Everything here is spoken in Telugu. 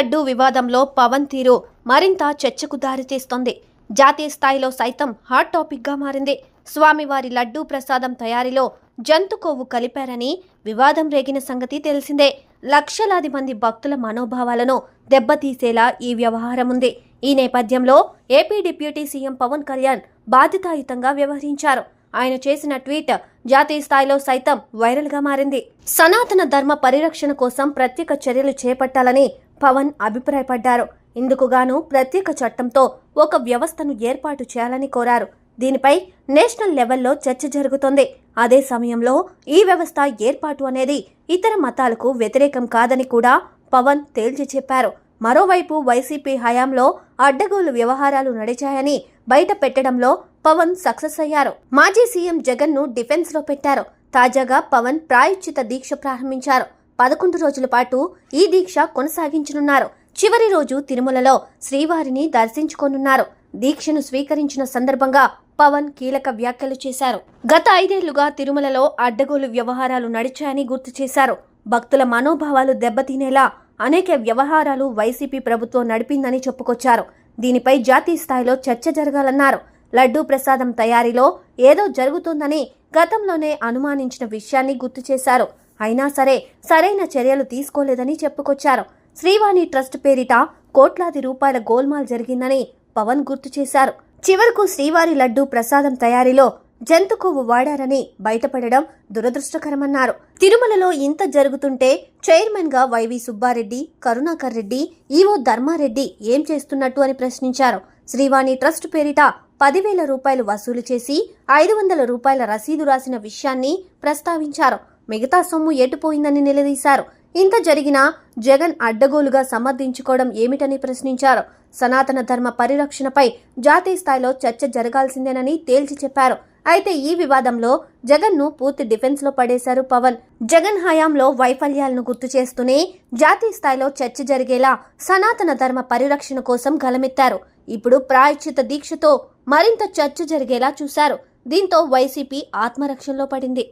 లడ్డూ వివాదంలో పవన్ తీరు మరింత చర్చకు దారితీస్తోంది. జాతీయ స్థాయిలో సైతం హాట్ టాపిక్గా మారింది. స్వామివారి లడ్డూ ప్రసాదం తయారీలో జంతు కొవ్వు కలిపారని వివాదం రేగిన సంగతి తెలిసిందే. లక్షలాది మంది భక్తుల మనోభావాలను దెబ్బతీసేలా ఈ వ్యవహారం ఉంది. ఈ నేపథ్యంలో AP deputy CM Pawan Kalyan బాధ్యతాయుతంగా వ్యవహరించారు. ఆయన చేసిన ట్వీట్ జాతీయ స్థాయిలో సైతం వైరల్గా మారింది. సనాతన ధర్మ పరిరక్షణ కోసం ప్రత్యేక చర్యలు చేపట్టాలని పవన్ అభిప్రాయపడ్డారు. ఇందుకుగాను ప్రత్యేక చట్టంతో ఒక వ్యవస్థను ఏర్పాటు చేయాలని కోరారు. దీనిపై నేషనల్ లెవెల్లో చర్చ జరుగుతోంది. అదే సమయంలో ఈ వ్యవస్థ ఏర్పాటు అనేది ఇతర మతాలకు వ్యతిరేకం కాదని కూడా పవన్ తేల్చి చెప్పారు. మరోవైపు వైసీపీ హయాంలో అడ్డగోలు వ్యవహారాలు నడిచాయని బయట పెట్టడంలో పవన్ సక్సెస్ అయ్యారు. మాజీ సీఎం జగన్ ను డిఫెన్స్ లో పెట్టారు. తాజాగా పవన్ ప్రాయశ్చిత దీక్ష ప్రారంభించారు. 11 రోజుల పాటు ఈ దీక్ష కొనసాగించనున్నారు. చివరి రోజు తిరుమలలో శ్రీవారిని దర్శించుకోనున్నారు. దీక్షను స్వీకరించిన సందర్భంగా పవన్ కీలక వ్యాఖ్యలు చేశారు. గత 5 ఏళ్లుగా తిరుమలలో అడ్డగోలు వ్యవహారాలు నడిచాయని గుర్తు చేశారు. భక్తుల మనోభావాలు దెబ్బతినేలా అనేక వ్యవహారాలు వైసీపీ ప్రభుత్వం నడిపిందని చెప్పుకొచ్చారు. దీనిపై జాతీయ స్థాయిలో చర్చ జరగాలన్నారు. లడ్డూ ప్రసాదం తయారీలో ఏదో జరుగుతుందని గతంలోనే అనుమానించిన విషయాన్ని గుర్తు చేశారు. అయినా సరే సరైన చర్యలు తీసుకోలేదని చెప్పుకొచ్చారు. శ్రీవాణి ట్రస్ట్ పేరిట కోట్లాది రూపాయల గోల్మాల్ జరిగిందని పవన్ గుర్తు చేశారు. చివరకు శ్రీవారి లడ్డూ ప్రసాదం తయారీలో జంతు కొవ్వు వాడారని బయటపడడం దురదృష్టకరమన్నారు. తిరుమలలో ఇంత జరుగుతుంటే చైర్మన్ గా వైవి సుబ్బారెడ్డి, కరుణాకర్ రెడ్డి, ఈవో ధర్మారెడ్డి ఏం చేస్తున్నట్టు అని ప్రశ్నించారు. శ్రీవాణి ట్రస్ట్ పేరిట 10,000 రూపాయలు వసూలు చేసి 500 రూపాయల రసీదు రాసిన విషయాన్ని ప్రస్తావించారు. మిగతా సొమ్ము ఎటుపోయిందని నిలదీశారు. ఇంత జరిగినా జగన్ అడ్డగోలుగా సమర్థించుకోవడం ఏమిటని ప్రశ్నించారు. సనాతన ధర్మ పరిరక్షణపై జాతీయ స్థాయిలో చర్చ జరగాల్సిందేనని తేల్చి చెప్పారు. అయితే ఈ వివాదంలో జగన్ ను పూర్తి డిఫెన్స్ లో పడేశారు పవన్. జగన్ హయాంలో వైఫల్యాలను గుర్తు చేస్తూనే జాతీయ స్థాయిలో చర్చ జరిగేలా సనాతన ధర్మ పరిరక్షణ కోసం గలమెత్తారు. ఇప్పుడు ప్రాయశ్చిత దీక్షతో మరింత చర్చ జరిగేలా చూశారు. దీంతో వైసీపీ ఆత్మరక్షణలో పడింది.